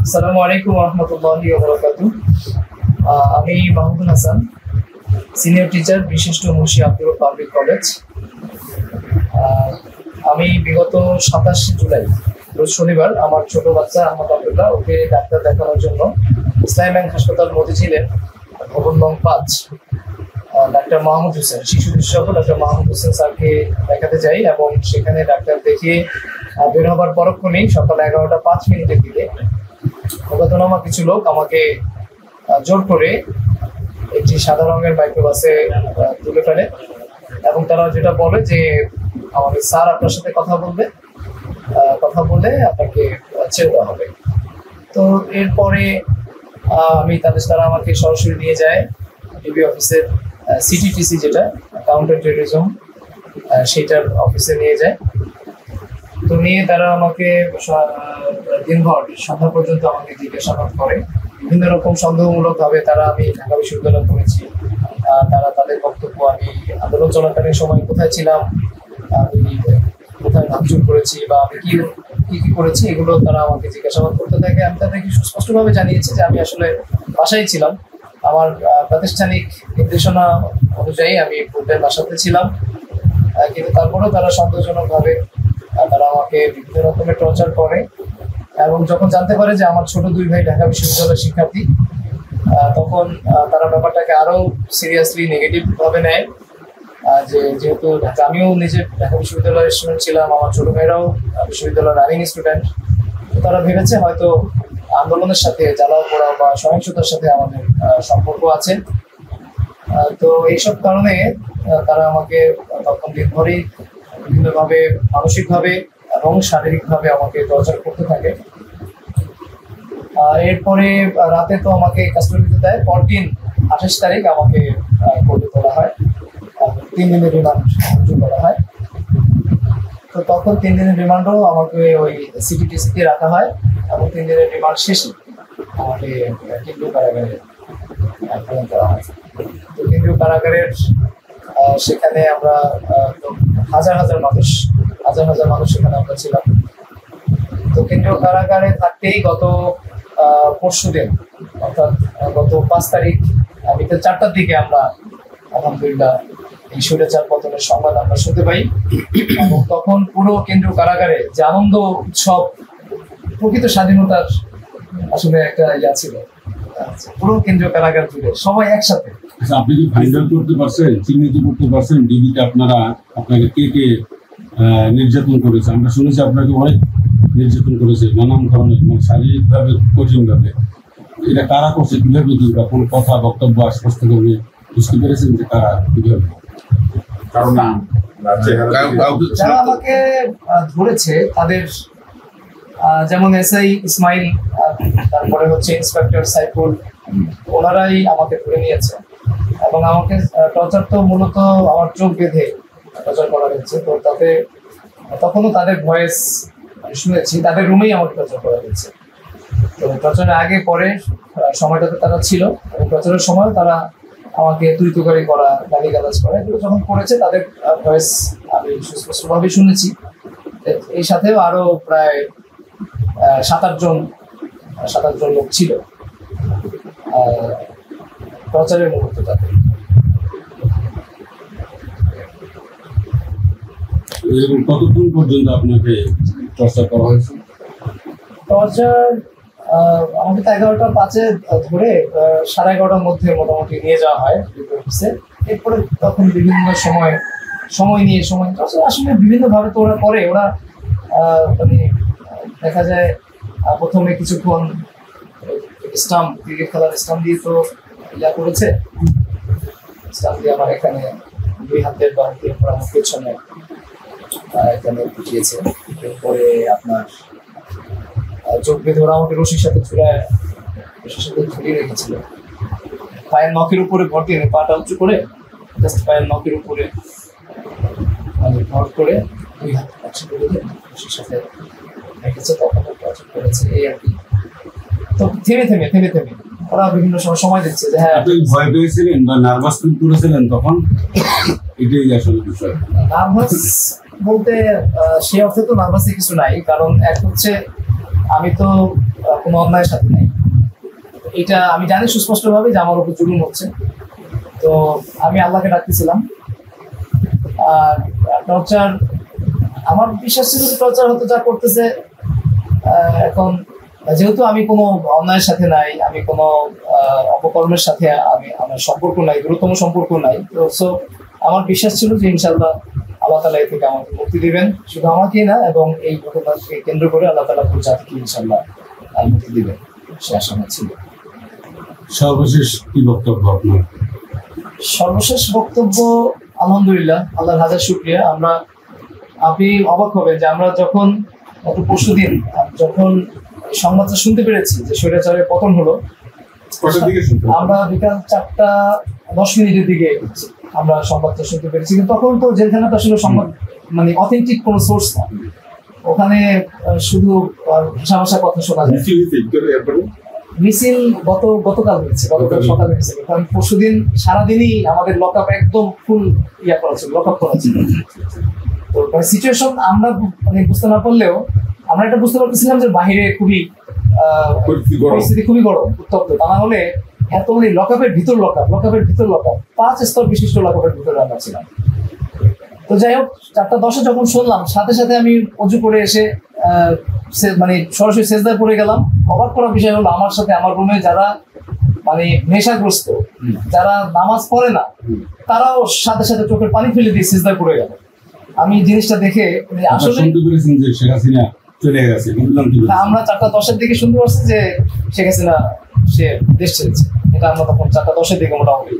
আসসালামু আলাইকুম রহমতুল্লাহি ওয়া বারাকাতুহু। আমি মাহমুদুল হাসান, সিনিয়র টিচার, বিশিষ্ট মুন্সি আব্দুল পাবলিক কলেজ। আমি বিগত 27 জুলাই রোজ শনিবার আমার ছোট বাচ্চা আহমদ আব্দুল্লাহ, ওকে ডাক্তার দেখানোর জন্য ইসলামী ব্যাংক হাসপাতাল মতিঝিলের ভবন নং 5 ডাক্তার মাহমুদ হোসেন, শিশু বিশেষজ্ঞ ডাক্তার মাহমুদ হোসেন স্যারকে দেখাতে যাই এবং সেখানে ডাক্তার দেখিয়ে বের হবার পরক্ষণেই সকাল 11:05 দিকে অজ্ঞাতনামা কিছু লোক আমাকে জোর করে একটি সাদা রঙের মাইক্রোবাসে তুলে ফেলে এবং তারা যেটা বলে যে আমাকে স্যার আপনার সাথে কথা বলে আপনাকে ছেড়ে দেওয়া হবে। তো এরপরে তারা আমাকে সরাসরি নিয়ে যায় ডিবি অফিসের সিটিটিসি, যেটা কাউন্টার টেররিজম, সেইটার অফিসে নিয়ে যায়। তো নিয়ে তারা আমাকে দিনভর সন্ধ্যা পর্যন্ত আমাকে জিজ্ঞাসাবাদ করে। বিভিন্ন রকম সন্দেহমূলক ভাবে আমি ঢাকা বিশ্ববিদ্যালয়ে পড়েছি, তারা তাদের বক্তব্য, আমি আন্দোলন চলাকালীন সময় কোথায় ছিলাম, আমি কোথায় ভাঙচুর করেছি বা আমি কি করেছি, এগুলো তারা আমাকে জিজ্ঞাসাবাদ করতে থাকে। আমি তাদেরকে সুস্পষ্টভাবে জানিয়েছি যে আমি আসলে বাসায় ছিলাম, আমার প্রাতিষ্ঠানিক নির্দেশনা অনুযায়ী আমি পূর্বের বাসাতে ছিলাম, কিন্তু তারপরেও তারা সন্দেহজনকভাবে তারা আমাকে বিভিন্ন রকমের টর্চার করে। এবং যখন জানতে পারে যে আমার ছোট 2 ভাই ঢাকা বিশ্ববিদ্যালয়ের শিক্ষার্থী, তখন তারা ব্যাপারটাকে আরো সিরিয়াসলি নেগেটিভ ভাবে নেয়। যেহেতু আমিও নিজে ঢাকা বিশ্ববিদ্যালয়ের স্টুডেন্ট ছিলাম, আমার ছোট ভাইরাও বিশ্ববিদ্যালয়ের রানিং স্টুডেন্ট, তারা ভেবেছে হয়তো আন্দোলনের সাথে জ্বালাও পোড়াও বা সহিংসতার সাথে আমাদের সম্পর্ক আছে। তো এইসব কারণে তারা আমাকে তখন দিনভরই বিভিন্নভাবে মানসিকভাবে এবং শারীরিকভাবে আমাকে টর্চার করতে থাকে। এরপরে রাতে তো আমাকে কাস্টডিতে দেয়। পরদিন 28 তারিখ আমাকে কোর্টে তোলা হয়, 3 দিনের রিমান্ড মঞ্জুর করা হয়। তো তখন 3 দিনের রিমান্ডও আমাকে ওই সিটিটিসিতে রাখা হয় এবং 3 দিনের রিমান্ড শেষে আমাকে কেন্দ্রীয় কারাগারে প্রেরণ করা হয়। তো কেন্দ্রীয় কারাগারের সেখানে আমরা হাজার হাজার মানুষ সেখানে আমরা ছিলাম। তো কেন্দ্রীয় কারাগারে থাকতেই গত পরশুদিন, অর্থাৎ গত 5 তারিখ বিকেল 4টার দিকে আমরা আলহামদুলিল্লাহ এই স্বৈরাচার পতনের সংবাদ আমরা শুনতে পাই। এবং তখন পুরো কেন্দ্রীয় কারাগারে যে আনন্দ উৎসব, প্রকৃত স্বাধীনতার আসলে একটা ছিল, পুরো কেন্দ্রীয় কারাগার জুড়ে সবাই একসাথে। আপনি কি ফাইন্ড করতে পারছেন, চিহ্নিত করতে পারছেন ডিবিতে আপনাকে কে নির্যাতন করেছে? আমরা শুনেছি আপনাকে অনেক নির্যাতন করেছে, নানান ধরনের, মানে শারীরিকভাবে, কঠিনভাবে। এটা কারা করছে, কিভাবে, বা কোনো কথা বক্তব্য স্পষ্ট করে বুঝতে পেরেছেন যে কারা, কিভাবে? কারণ যারা আমাকে ধরেছে তাদের যেমন এসআই ইসমাইল, তারপরে হচ্ছে ইন্সপেক্টর সাইফুল, ওনারাই আমাকে ধরে নিয়েছে এবং আমাকে টর্চার তো মূলত আমার চোখ বেঁধে টর্চার করা হয়েছে। তো তাতে তখনও তাদের ভয়েস শুনেছি, তাদের রুমেই আমাকে টর্চার করা হয়েছে। তো টর্চারের আগে পরে সময়টাতে তারা ছিল এবং টর্চারের সময় তারা আমাকে তুই করা, গালিগালাজ করা, এগুলো যখন করেছে তাদের ভয়েস আমি সুস্পষ্টভাবে শুনেছি। এই সাথেও আরো প্রায় 7-8 জন লোক ছিল টর্চারের মুহূর্তটাতে। কতক্ষণ পর্যন্ত আপনাকে টর্চার করা হয়েছে? টর্চার আমাকে তো 11:05 ধরে 11:30টার মধ্যে মোটামুটি নিয়ে যাওয়া হয় অফিসে। এরপরে তখন বিভিন্ন সময় নিয়ে আসলে বিভিন্নভাবে তো ওরা করে। ওরা মানে দেখা যায় প্রথমে কিছুক্ষণ স্টাম্প, ক্রিকেট খেলার স্টাম্প দিয়ে তো করেছে, স্টাম্প দিয়ে আমার এখানে 2 হাতের বা দিয়ে আমার পেছনে এখানে পিটিয়েছে। এরপরে আপনার চোখ বেঁধে ওরা আমাকে রশির সাথে ঝুলিয়ে রেখেছিল। পায়ের নখের উপরে ভর দিয়ে, পাটা উঁচু করে জাস্ট পায়ের নখের উপরে ভর করে 2 হাত করে রশির সাথে রেখেছে, তখন করেছে, এই আর কি। তো থেমে ওরা বিভিন্ন সময় দিচ্ছে যে হ্যাঁ। আপনি ভয় পেয়েছিলেন বা নার্ভাস ফিল করেছিলেন তখন? এটাই আসলে বিষয়। নার্ভাস বলতে সে অর্থে তো নার্ভাসই কিছু নাই, কারণ এক হচ্ছে আমি তো কোনো অন্যায়ের সাথে নাই। এটা আমি জানি সুস্পষ্টভাবে যে আমার উপর জুলুম হচ্ছে। তো আমি আল্লাহকে ডাকতেছিলাম। আর টর্চার, আমার বিশ্বাস ছিল যে টর্চার হয়তো যা করতেছে, এখন যেহেতু আমি কোনো অন্যায়ের সাথে নাই, আমি কোনো অপকর্মের সাথে আমার সম্পর্ক নাই, দূরতম সম্পর্ক নাই, তো সো আমার বিশ্বাস ছিল যে ইনশাল্লাহ আল্লাহ তালা এ থেকে আমাকে মুক্তি দিবেন, শুধু আমাকেই না এবং এই ঘটনাকে কেন্দ্র করে আল্লাহ তালা পুরো জাতিকে ইনশাল্লাহ মুক্তি দিবেন, সে আশা ছিল। সর্বশেষ কি বক্তব্য আপনার? সর্বশেষ বক্তব্য, আলহামদুলিল্লাহ, আল্লাহর হাজার শুকরিয়া। আপনি অবাক হবেন যে আমরা যখন গত পরশুদিন যখন সংবাদটা শুনতে পেরেছি যে স্বৈরাচারের পতন হলো, আমরা বিকাল 4:10 দিকে আমরা সংবাদটা শুনতে পেরেছি। কিন্তু তখন তো জেলখানাটা আসলে সংবাদ মানে অথেন্টিক কোনো সোর্স না, ওখানে শুধু ভাষা কথা শোনা যায়। মিছিল গতকাল হয়েছে, গতকাল সকালে হয়েছে, কারণ পরশুদিন সারাদিনই আমাদের লকআপ একদম ফুল করা ছিল, লকআপ করা ছিল। তো সিচুয়েশন আমরা মানে বুঝতে না পারলেও আমরা এটা বুঝতে পারতেছিলাম যে বাহিরে খুবই পরিস্থিতি খুবই গরম, উত্তপ্ত। তা না হলে এত মানে লকআপের ভিতর লকআপ 5 স্তর বিশিষ্ট লকআপের ভিতরে আমরা ছিলাম। তো যাই হোক, 4:10 যখন শুনলাম, সাথে সাথে আমি অজু করে এসে মানে সরাসরি সেজদায় পড়ে গেলাম। অবাক করার বিষয় হলো, আমার সাথে আমার রুমে যারা মানে নেশাগ্রস্ত, যারা নামাজ পড়ে না, তারাও সাথে সাথে চোখের পানি ফেলে দিয়ে সেজদায় পড়ে গেল। আমি জিনিসটা দেখে আসলে আমরা 4:10 দিকে শুনতে পারছি যে শেখ হাসিনা সে দেশ ছেড়েছে। এটা আমরা তখন 4:10 দিকে মোটামুটি